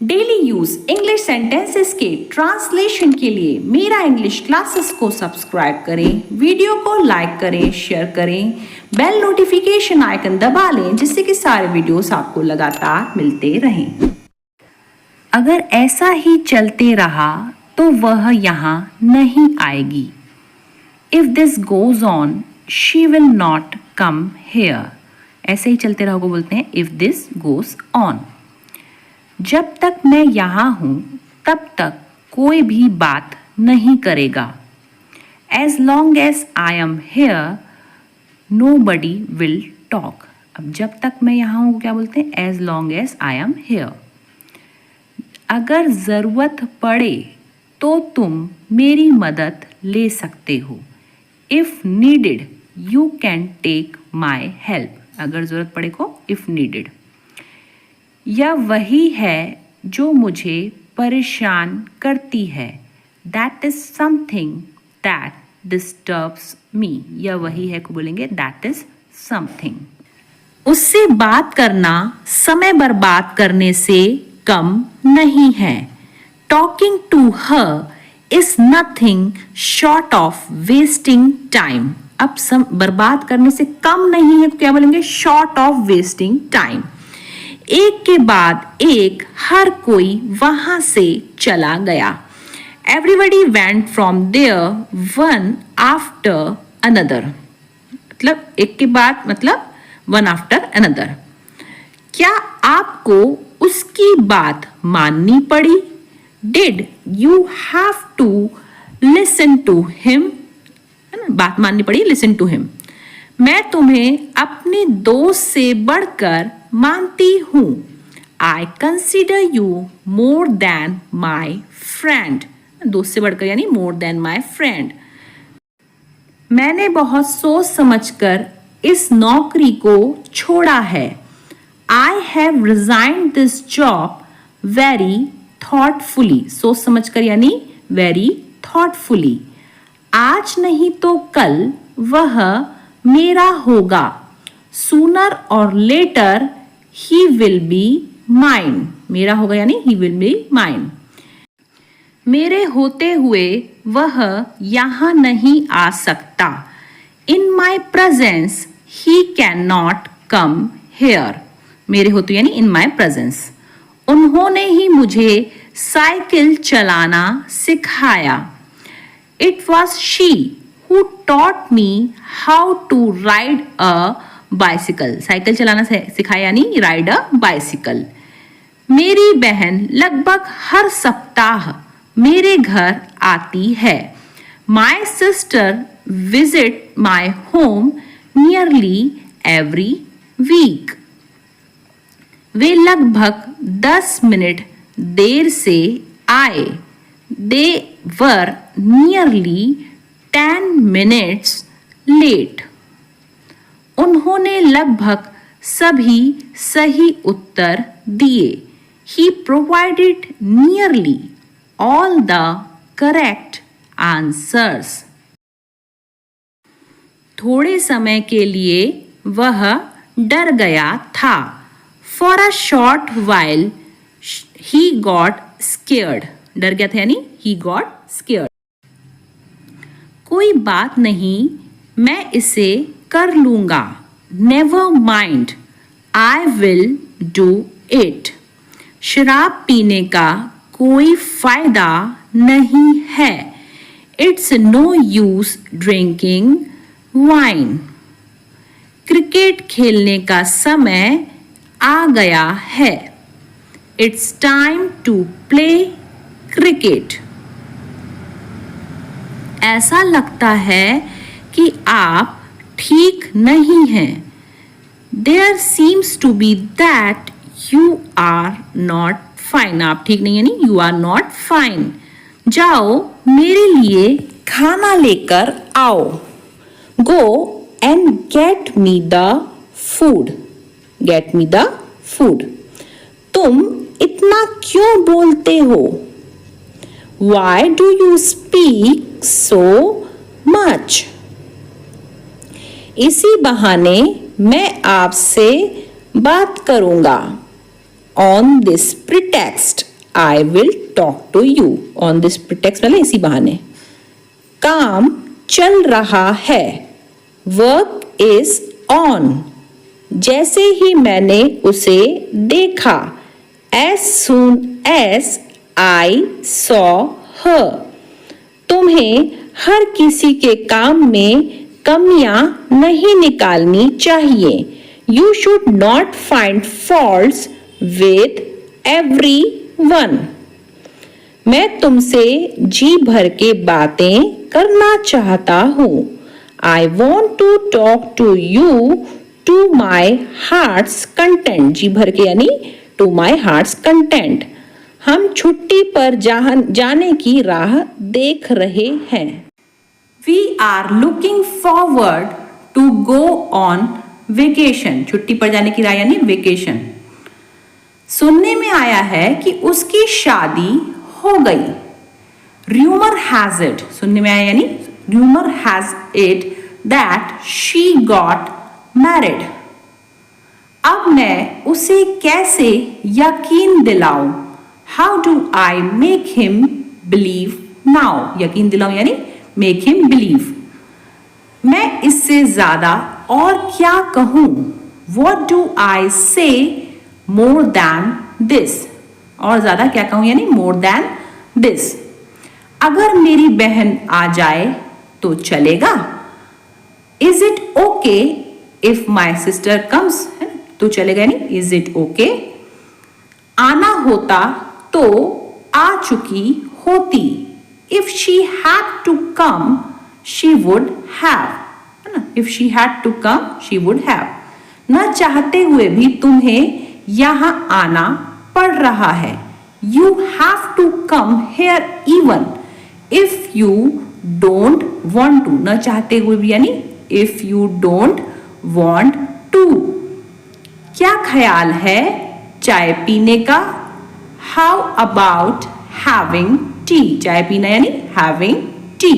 Daily use English sentences के translation के लिए मेरा इंग्लिश क्लासेस को सब्सक्राइब करें, वीडियो को लाइक करें, शेयर करें, बेल नोटिफिकेशन आइकन दबा लें जिससे कि सारे वीडियोस आपको लगातार मिलते रहें। अगर ऐसा ही चलते रहा तो वह यहाँ नहीं आएगी। If this goes on she will not come hair. ऐसे ही चलते रहो को बोलते हैं इफ दिस गोज ऑन। जब तक मैं यहाँ हूँ तब तक कोई भी बात नहीं करेगा। As long as I am here nobody will talk. अब जब तक मैं यहाँ हूँ क्या बोलते हैं? As long as I am here. अगर ज़रूरत पड़े तो तुम मेरी मदद ले सकते हो। If needed you can take my help. अगर ज़रूरत पड़े को इफ़ नीडेड। यह वही है जो मुझे परेशान करती है। That is something that disturbs me. यह वही है को बोलेंगे दैट इज समथिंग। उससे बात करना समय बर्बाद करने से कम नहीं है। Talking to her is nothing short of wasting time. अब बर्बाद करने से कम नहीं है तो क्या बोलेंगे? Short of wasting time. एक के बाद एक हर कोई वहां से चला गया। Everybody went from there one after another. मतलब एक के बाद मतलब वन आफ्टर अनदर। क्या आपको उसकी बात माननी पड़ी? Did you have to listen to him? है ना, बात माननी पड़ी, लिसन टू हिम। मैं तुम्हें अपने दोस्त से बढ़कर मानती हूँ। I consider you more than my friend. दोस्त से बढ़कर यानी मोर देन माई फ्रेंड। मैंने बहुत सोच समझकर इस नौकरी को छोड़ा है। I have resigned this job very thoughtfully. सोच समझकर यानी वेरी थॉटफुली। आज नहीं तो कल वह मेरा होगा। सूनर और later he will be mine. मेरा होगा यानी ही विल बी माइन। मेरे होते हुए वह यहाँ नहीं आ सकता। In my presence he can not come here. मेरे होते यानी इन माई प्रेजेंस। उन्होंने ही मुझे साइकिल चलाना सिखाया। It was she who taught me how to ride a bicycle। Cycle चलाना सिखाया यानी ride a bicycle। मेरी बहन लगभग हर सप्ताह मेरे घर आती है। My sister visit my home nearly every week। वे लगभग 10 मिनट देर से आए। They were nearly 10 minutes late। उन्होंने लगभग सभी सही उत्तर दिए। He provided nearly all the correct answers। थोड़े समय के लिए वह डर गया था। For a short while he got scared। डर गया था यानी he got scared। कोई बात नहीं, मैं इसे कर लूंगा। Never mind I will do it. शराब पीने का कोई फायदा नहीं है। It's no use drinking wine. Cricket खेलने का समय आ गया है। It's time to play cricket. ऐसा लगता है कि आप ठीक नहीं हैं। There seems to be that you are not fine. आप ठीक नहीं यानी यू आर नॉट फाइन। जाओ मेरे लिए खाना लेकर आओ। Go and get me the food. Get me the food. तुम इतना क्यों बोलते हो? Why do you speak so much? इसी बहाने मैं आपसे बात करूंगा। On this pretext I will talk to you on this pretext, मतलब इसी बहाने। काम चल रहा है, work is on। जैसे ही मैंने उसे देखा, as soon as I saw her। तुम्हें हर किसी के काम में कमियां नहीं निकालनी चाहिए। You should not find faults with everyone। मैं तुमसे जी भर के बातें करना चाहता हूँ। I want to talk to you to my heart's content। जी भर के यानी to my heart's content। हम छुट्टी पर जाने की राह देख रहे हैं। We are looking forward to go on vacation। छुट्टी पर जाने की राह यानी वेकेशन। सुनने में आया है कि उसकी शादी हो गई। Rumor has it। सुनने में आया यानी rumor has it that she got married। अब मैं उसे कैसे यकीन दिलाऊं? How do I make him believe now? यकीन दिलाऊं यानी make him believe। मैं इससे ज्यादा और क्या कहूं? What do I say more than this? और ज्यादा क्या कहूं यानी more than this। अगर मेरी बहन आ जाए तो चलेगा। Is it okay if my sister comes? है ना? तो चलेगा यानी is it okay? आना होता तो आ चुकी होती। If she had to come, she would have। है ना? If she had to come, she would have। न चाहते हुए भी तुम्हें यहां आना पड़ रहा है। You have to come here even if you don't want to। न चाहते हुए भी यानी if you don't want to। क्या ख्याल है चाय पीने का? How about having tea? चाय पीना यानी having tea।